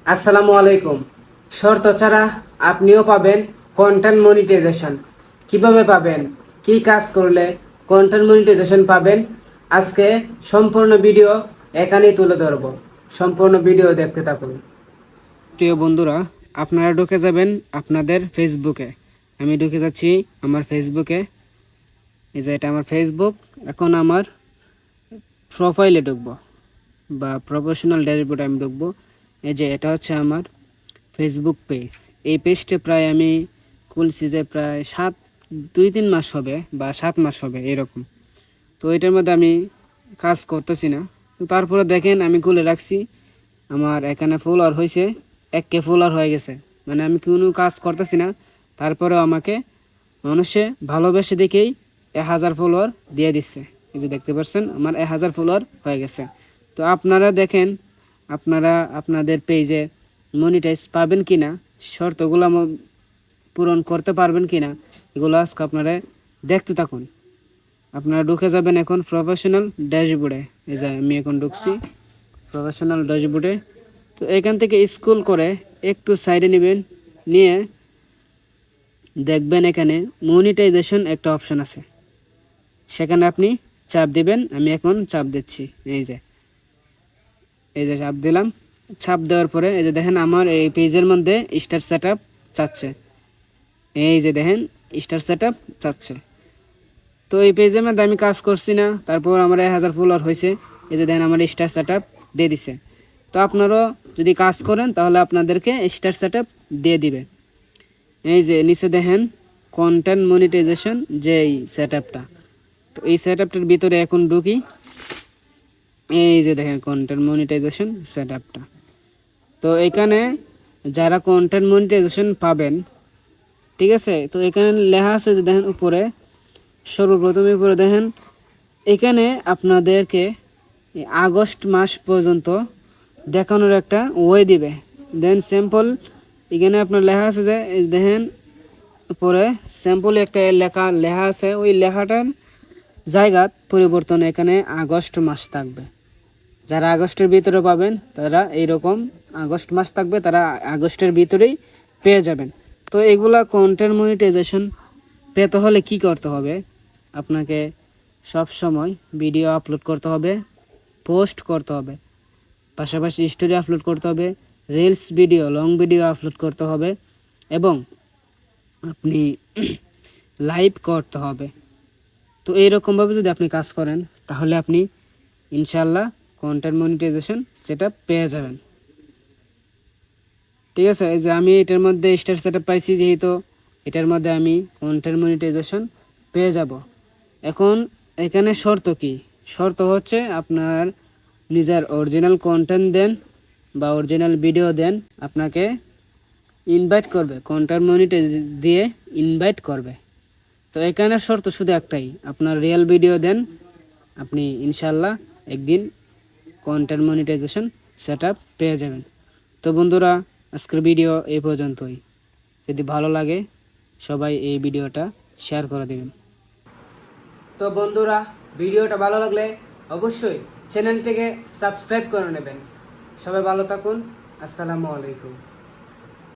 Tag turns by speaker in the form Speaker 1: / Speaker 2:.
Speaker 1: আসসালামু আলাইকুম। শর্ত ছাড়া আপনিও পাবেন কন্টেন্ট মনিটাইজেশন। কিভাবে পাবেন, কি কাজ করলে কন্টেন্ট মনিটাইজেশন পাবেন, আজকে সম্পূর্ণ ভিডিও এখানেই তুলে ধরব। সম্পূর্ণ ভিডিও দেখতে থাকুন। প্রিয় বন্ধুরা, আপনারা ঢুকে যাবেন আপনাদের ফেসবুকে। আমি ঢুকে যাচ্ছি আমার ফেসবুকে। এই যে এটা আমার ফেসবুক। এখন আমার প্রোফাইলে ঢুকবো বা প্রফেশনাল ড্যাশবোর্ডে আমি ঢুকবো। এই যে এটা হচ্ছে আমার ফেসবুক পেজ। এই পেজটা প্রায় আমি খুলছি যে প্রায় 2-3 মাস হবে বা 7 মাস হবে এরকম। তো এটার মধ্যে আমি কাজ করতেছি না। তো তারপরে দেখেন আমি খুলে রাখছি, আমার এখানে ফলোয়ার হয়েছে 1K ফলোয়ার হয়ে গেছে। মানে আমি কোনো কাজ করতেছি না, তারপরেও আমাকে মানুষে ভালোবেসে দেখেই 1000 ফলোয়ার দিয়ে দিচ্ছে। এই যে দেখতে পাচ্ছেন আমার 1000 ফলোয়ার হয়ে গেছে। তো আপনারা দেখেন, আপনারা আপনাদের পেজে মনিটাইজ পাবেন কিনা, শর্তগুলো পূরণ করতে পারবেন কিনা, এগুলো আজকে আপনারা দেখতে থাকুন। আপনারা ঢুকে যাবেন এখন প্রফেশনাল ড্যাশবোর্ডে। এই যে আমি এখন ঢুকছি প্রফেশনাল ড্যাশবোর্ডে। তো এখান থেকে স্ক্রল করে একটু সাইডে নেবেন, নিয়ে দেখবেন এখানে মনিটাইজেশন একটা অপশন আছে, সেখানে আপনি চাপ দিবেন। আমি এখন চাপ দিচ্ছি। এই যে চাপ দিলাম। চাপ দেওয়ার পরে এই যে দেখেন আমার এই পেজের মধ্যে স্টার সেটআপ চাচ্ছে। এই যে দেখেন স্টার সেটআপ চাচ্ছে। তো এই পেজের মধ্যে আমি কাজ করছি না, তারপর আমার 1000 ফলোয়ার হয়েছে। এই যে দেখেন আমার স্টার সেটআপ দিয়ে দিছে। তো আপনারাও যদি কাজ করেন তাহলে আপনাদেরকে স্টার সেটআপ দিয়ে দিবে। এই যে নিচে দেখেন কন্টেন্ট মনিটাইজেশন যে এই সেটআপটা। তো এই সেটআপটার ভিতরে এখন ঢুকি। এই যে দেখেন কন্টেন্ট মনিটাইজেশন সেটআপটা। তো এখানে যারা কন্টেন্ট মনিটাইজেশন পাবেন, ঠিক আছে, তো এখানে লেখা আছে যে দেখেন উপরে, সর্বপ্রথমে উপরে দেখেন এখানে আপনাদেরকে আগস্ট মাস পর্যন্ত দেখানোর একটা ওয়ে দিবে। দেন স্যাম্পল এখানে আপনার লেখা আছে যে দেখেন উপরে স্যাম্পল একটা লেখা আছে, ওই লেখাটার জায়গা পরিবর্তন এখানে আগস্ট মাস থাকবে। যারা আগস্টের ভিতরে পাবেন তারা এইরকম আগস্ট মাস থাকবে, তারা আগস্টের ভিতরেই পেয়ে যাবেন। তো এগুলা কন্টেন্ট মনিটাইজেশন পেতে হলে কি করতে হবে, আপনাকে সব সময় ভিডিও আপলোড করতে হবে, পোস্ট করতে হবে, পাশাপাশি স্টোরি আপলোড করতে হবে, reels video, long video upload করতে হবে, এবং আপনি লাইভ করতে হবে। তো এইরকমভাবে যদি আপনি কাজ করেন তাহলে আপনি ইনশাল্লাহ কন্টেন্ট মনিটাইজেশন সেটা পেয়ে যাবেন। ঠিক আছে, এই যে আমি এটার মধ্যে স্টার সেটআপ পাইছি, যেহেতু এটার মধ্যে আমি কন্টেন্ট মনিটাইজেশন পেয়ে যাব। এখন এখানে শর্ত কি? শর্ত হচ্ছে আপনার নিজের অরিজিনাল কন্টেন্ট দেন বা অরিজিনাল ভিডিও দেন, আপনাকে ইনভাইট করবে, কন্টেন্ট মনিটাইজ দিয়ে ইনভাইট করবে। তো এখানে শর্ত শুধু একটাই, আপনার রিয়েল ভিডিও দেন, আপনি ইনশাল্লাহ একদিন কন্টেন্ট মনিটাইজেশন সেটআপ পেয়ে যাবেন। তো বন্ধুরা, আজকের ভিডিও এই পর্যন্তই। যদি ভালো লাগে সবাই এই ভিডিওটা শেয়ার করে দেবেন। তো বন্ধুরা, ভিডিওটা ভালো লাগলে অবশ্যই চ্যানেলটিকে সাবস্ক্রাইব করে নেবেন। সবাই ভালো থাকুন। আসসালামু আলাইকুম।